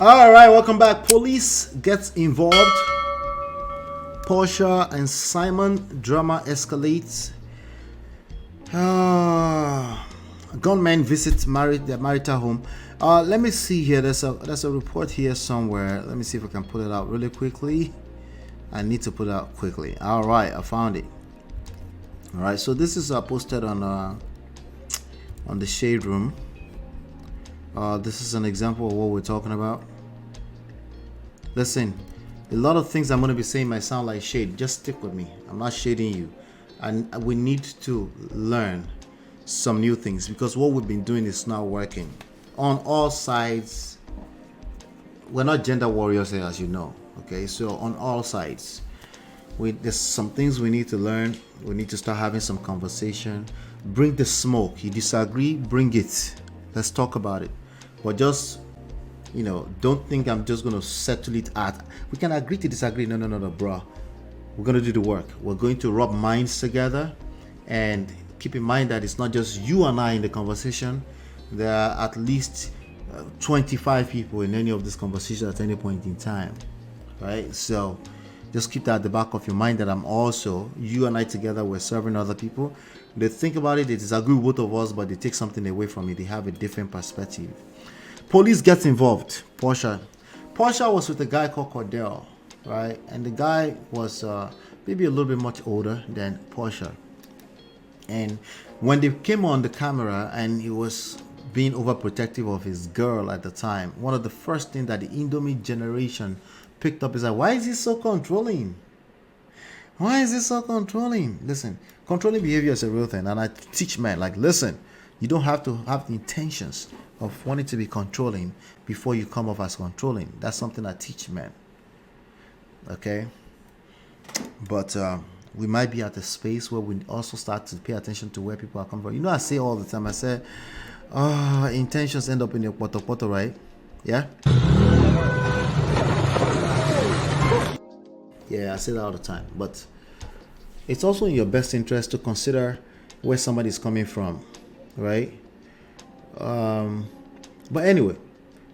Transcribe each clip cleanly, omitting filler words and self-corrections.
All right, welcome back. Police gets involved. Porsha and Simon drama escalates. Gunman visits their marital home. Let me see here. There's a report here somewhere. Let me see if I can pull it out really quickly. I need to put it out quickly. All right, I found it. All right, so this is posted on the Shade Room. This is an example of what we're talking about. Listen, a lot of things I'm going to be saying might sound like shade. Just stick with me. I'm not shading you. And we need to learn some new things because what we've been doing is not working. On all sides, we're not gender warriors here, as you know. Okay, so on all sides, there's some things we need to learn. We need to start having some conversation. Bring the smoke. You disagree, bring it. Let's talk about it. But just, don't think I'm just going to settle it at, we can agree to disagree. No, bro. We're going to do the work. We're going to rub minds together, and keep in mind that it's not just you and I in the conversation. There are at least 25 people in any of this conversation at any point in time, right? So just keep that at the back of your mind that you and I together, we're serving other people. They think about it, they disagree with both of us, but they take something away from it. They have a different perspective. Police gets involved. Porsha was with a guy called Cordell, right? And the guy was maybe a little bit much older than Porsha. And when they came on the camera and he was being overprotective of his girl at the time, one of the first things that the Indomie generation picked up is like, why is he so controlling? Why is he so controlling? Listen, controlling behavior is a real thing. And I teach men, like, listen, you don't have to have the intentions of wanting to be controlling before you come off as controlling. That's something I teach men. Okay? But we might be at a space where we also start to pay attention to where people are coming from. I say all the time, I say, intentions end up in your poto, right? Yeah? Yeah, I say that all the time. But it's also in your best interest to consider where somebody is coming from, right? But anyway,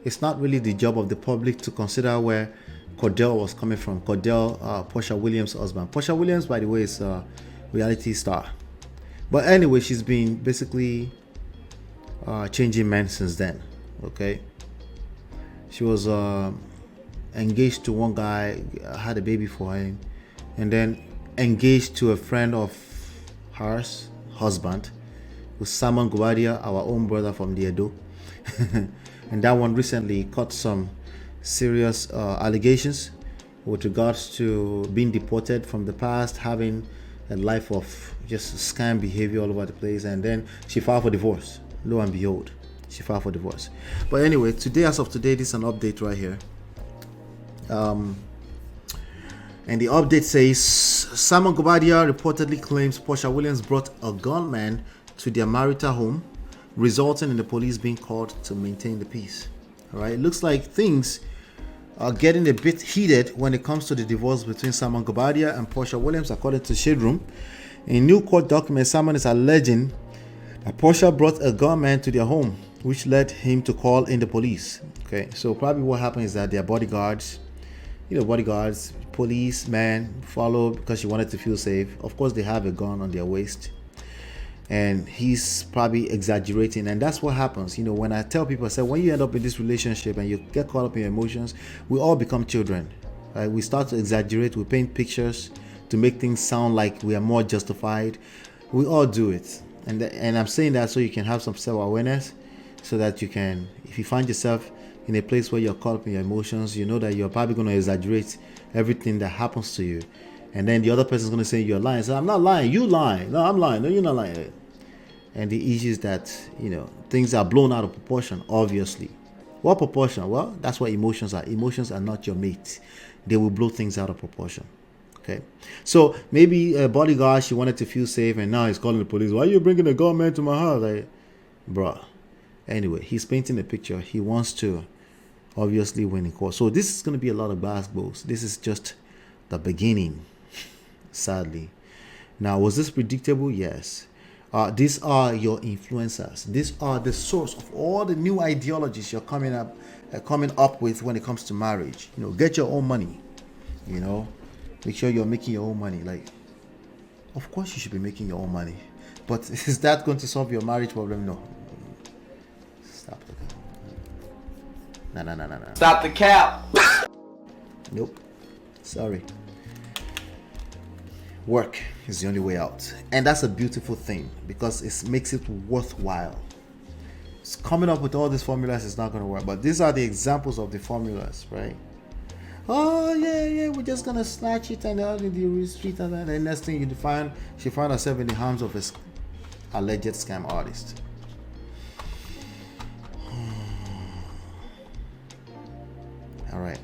it's not really the job of the public to consider where Cordell was coming from. Cordell, Porsha Williams' husband. Porsha Williams, by the way, is a reality star. But anyway, she's been basically changing men since then. Okay, she was engaged to one guy, had a baby for him, and then engaged to a friend of hers, husband, with Simon Gubadia, our own brother from the Edo. And that one recently caught some serious allegations with regards to being deported from the past, having a life of just scam behavior all over the place, and then she filed for divorce. Lo and behold, she filed for divorce. But anyway, as of today, this is an update right here. And the update says Simon Gubadia reportedly claims Porsha Williams brought a gunman to their marital home, resulting in the police being called to maintain the peace. All right, it looks like things are getting a bit heated when it comes to the divorce between Simon Gubadia and Porsha Williams, according to Shade Room. In new court documents, Simon is alleging that Porsha brought a gunman to their home, which led him to call in the police. Okay, so probably what happened is that their bodyguards, policemen followed because she wanted to feel safe. Of course, they have a gun on their waist. And he's probably exaggerating, and that's what happens. When I tell people, I say, when you end up in this relationship and you get caught up in your emotions, we all become children, right? We start to exaggerate. We paint pictures to make things sound like we are more justified. We all do it, and I'm saying that so you can have some self-awareness, so that you can, if you find yourself in a place where you're caught up in your emotions, you know that you're probably going to exaggerate everything that happens to you, and then the other person's going to say you're lying. So I'm not lying. You lying? No, I'm lying. No, you're not lying. And the issue is that, things are blown out of proportion, obviously. What proportion? Well, that's what emotions are. Emotions are not your mate. They will blow things out of proportion. Okay? So maybe a bodyguard, she wanted to feel safe, and now he's calling the police. Why are you bringing a gunman to my house? Like, bruh. Anyway, he's painting a picture. He wants to obviously win in court. So this is going to be a lot of basketballs. This is just the beginning, sadly. Now, was this predictable? Yes. These are your influencers. These are the source of all the new ideologies you're coming up with when it comes to marriage. Get your own money. Make sure you're making your own money. Like, of course you should be making your own money, but is that going to solve your marriage problem? No. Stop the cap. No. Stop the cap. Nope. Sorry. Work is the only way out, and that's a beautiful thing because it makes it worthwhile. It's coming up with all these formulas is not going to work, but these are the examples of the formulas, right? Oh yeah, we're just gonna snatch it and out in the street, and then the next thing she found herself in the arms of a alleged scam artist. All right.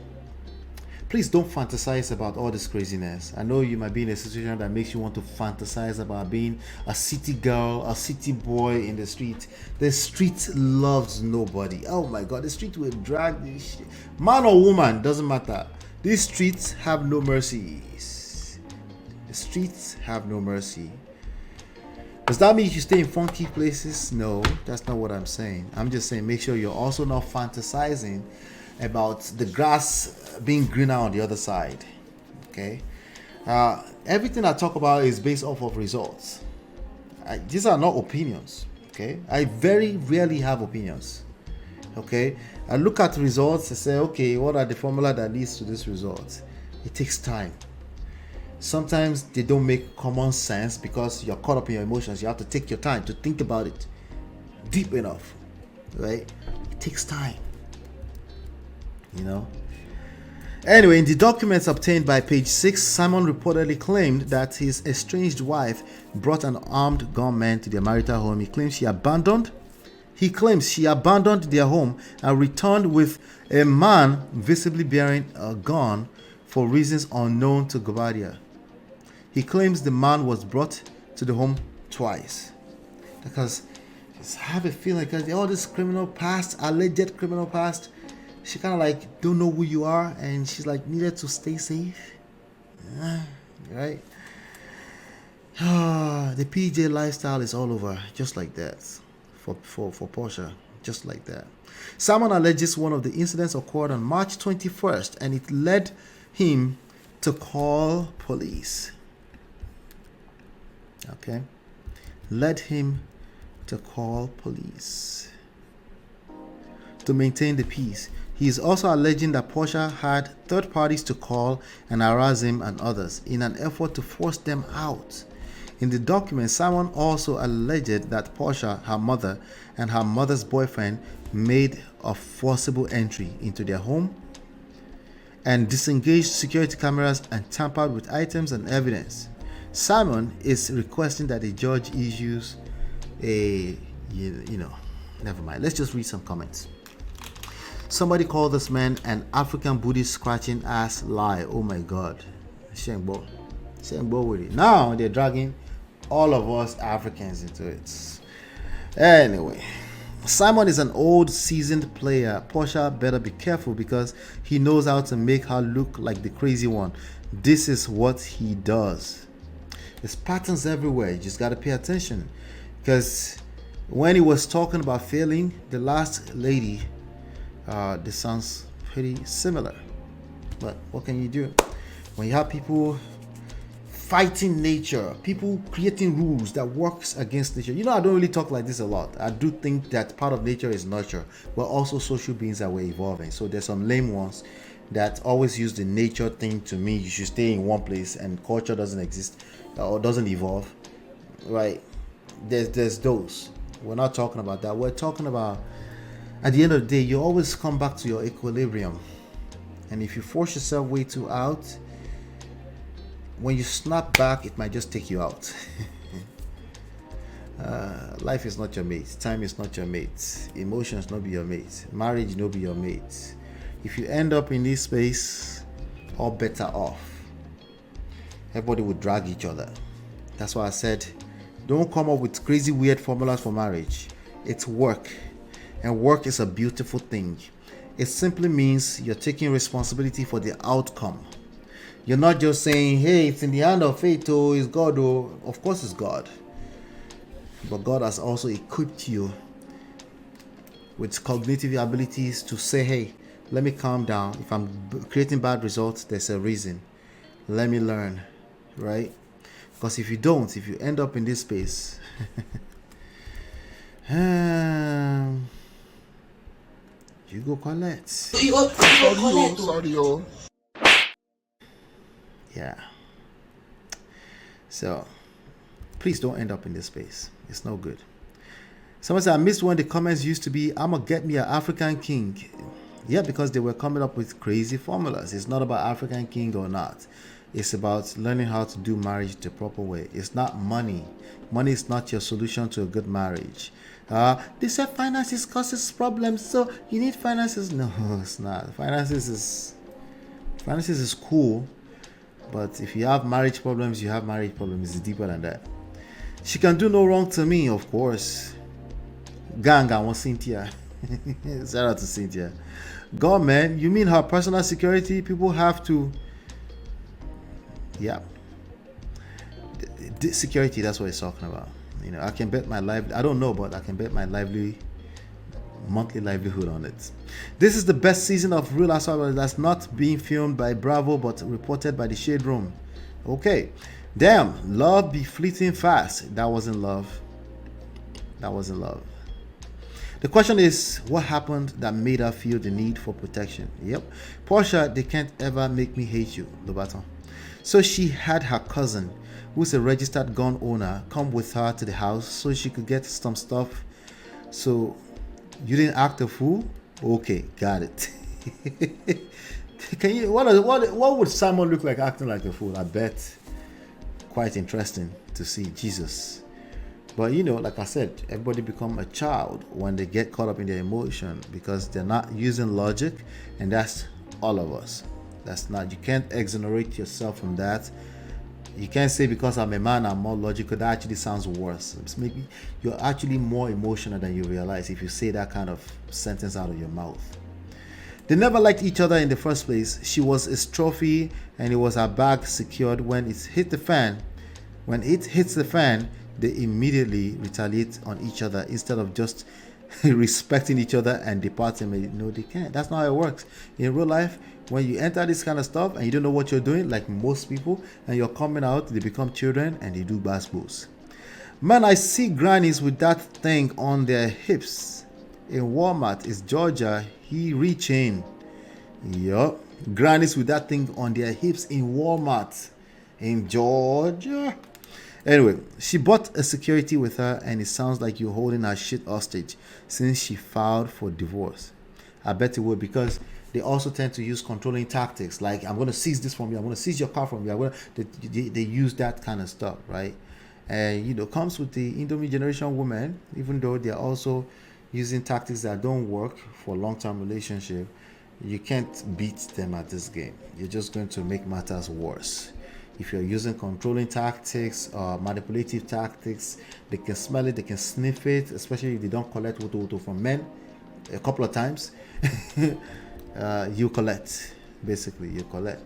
Please don't fantasize about all this craziness. I know you might be in a situation that makes you want to fantasize about being a city girl, a city boy in the street. The street loves nobody. Oh my God, the street will drag this shit. Man or woman, doesn't matter. These streets have no mercies. The streets have no mercy. Does that mean you stay in funky places? No, that's not what I'm saying. I'm just saying make sure you're also not fantasizing about the grass being greener on the other side. Okay, everything I talk about is based off of results. These are not opinions. Okay, I very rarely have opinions. Okay, I look at results and say, okay, what are the formula that leads to this result? It takes time. Sometimes they don't make common sense because you're caught up in your emotions. You have to take your time to think about it deep enough, right? It takes time. Anyway, in the documents obtained by page 6, Simon reportedly claimed that his estranged wife brought an armed gunman to their marital home. He claims she abandoned their home and returned with a man visibly bearing a gun for reasons unknown to Gobadia. He claims the man was brought to the home twice because I have a feeling because all this alleged criminal past, she kind of like don't know who you are, and she's like needed to stay safe, right? The PJ lifestyle is all over, just like that, for Porsha, just like that. Simon alleges one of the incidents occurred on March 21st, and it led him to call police. Okay, led him to call police to maintain the peace. He is also alleging that Porsha had third parties to call and harass him and others in an effort to force them out. In the document, Simon also alleged that Porsha, her mother, and her mother's boyfriend made a forcible entry into their home and disengaged security cameras and tampered with items and evidence. Simon is requesting that the judge issues never mind. Let's just read some comments. Somebody called this man an African Buddhist scratching ass lie. Oh my God. Shengbo with it. Now they're dragging all of us Africans into it. Anyway, Simon is an old seasoned player. Porsha better be careful because he knows how to make her look like the crazy one. This is what he does. There's patterns everywhere. You just got to pay attention. Because when he was talking about failing, the last lady, this sounds pretty similar, but what can you do when you have people fighting nature, people creating rules that works against nature? I don't really talk like this a lot. I do think that part of nature is nurture. We're also social beings that we're evolving. So there's some lame ones that always use the nature thing to mean you should stay in one place and culture doesn't exist or doesn't evolve, right? There's those. We're not talking about that. We're talking about, at the end of the day, you always come back to your equilibrium. And if you force yourself way too out, when you snap back, it might just take you out. Life is not your mate. Time is not your mate. Emotions not be your mate. Marriage not be your mate. If you end up in this space, all better off. Everybody would drag each other. That's why I said, don't come up with crazy weird formulas for marriage. It's work. And work is a beautiful thing. It simply means you're taking responsibility for the outcome. You're not just saying, hey, it's in the hand of fate, oh, it's God, oh. Of course it's God. but God has also equipped you with cognitive abilities to say, hey, let me calm down. If I'm creating bad results, there's a reason. Let me learn, right? Because if you don't, if you end up in this space, you go collect. Yeah. So, please don't end up in this space. It's no good. Someone said, I missed when the comments used to be, I'm going to get me an African king. Yeah, because they were coming up with crazy formulas. It's not about African king or not. It's about learning how to do marriage the proper way. It's not money. Money is not your solution to a good marriage. They said finances causes problems, so you need finances. No, it's not. Finances is cool, but if you have marriage problems, you have marriage problems. It's deeper than that. She can do no wrong to me, of course. Gang, I want Cynthia. Shout out to Cynthia. God, man, you mean her personal security? People have to. Yeah. The security, that's what he's talking about. You know, I can bet my life. I don't know, but I can bet my monthly livelihood on it. This is the best season of Real Housewives that's not being filmed by Bravo, but reported by the Shade Room. Okay. Damn, love be fleeting fast. That wasn't love. That wasn't love. The question is, what happened that made her feel the need for protection? Yep. Porsha, they can't ever make me hate you, Lobaton. So she had her cousin, who's a registered gun owner, come with her to the house so she could get some stuff. So you didn't act a fool? Okay, got it. Can you? What would Simon look like acting like a fool? I bet. Quite interesting to see Jesus. But you know, like I said, everybody become a child when they get caught up in their emotion because they're not using logic, and that's all of us. That's not, you can't exonerate yourself from that. You can't say because I'm a man I'm more logical. That actually sounds worse. It's maybe you're actually more emotional than you realize if you say that kind of sentence out of your mouth. They never liked each other in the first place. She was his trophy and it was her bag secured. When it hit the fan, they immediately retaliate on each other instead of just respecting each other and departing. No, they can't. That's not how it works. In real life, when you enter this kind of stuff and you don't know what you're doing, like most people, and you're coming out, they become children and they do basketballs. Man, I see grannies with that thing on their hips. In Walmart, it's Georgia. He reaching. Yup. Grannies with that thing on their hips in Walmart. In Georgia. Anyway, she bought a security with her and it sounds like you're holding her shit hostage since she filed for divorce. I bet it would, because they also tend to use controlling tactics. Like, I'm going to seize this from you. I'm going to seize your car from you. They use that kind of stuff, right? And, you know, comes with the Indomie generation women, even though they're also using tactics that don't work for a long-term relationship. You can't beat them at this game. You're just going to make matters worse. If you're using controlling tactics or manipulative tactics, they can smell it, they can sniff it, especially if they don't collect wutu from men a couple of times. You collect. Basically, you collect.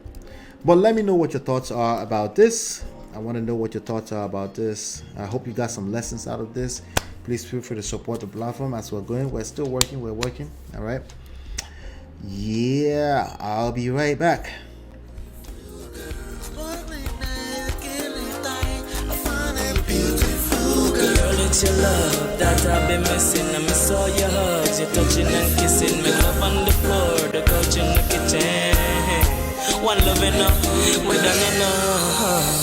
But let me know what your thoughts are about this. I want to know what your thoughts are about this. I hope you got some lessons out of this. Please feel free to support the platform as we're going. We're still working. We're working. All right. Yeah, I'll be right back. It's your love that I've been missing. I miss all your hugs, your touching and kissing. Me love on the floor, the couch in the kitchen. One love enough, we done enough.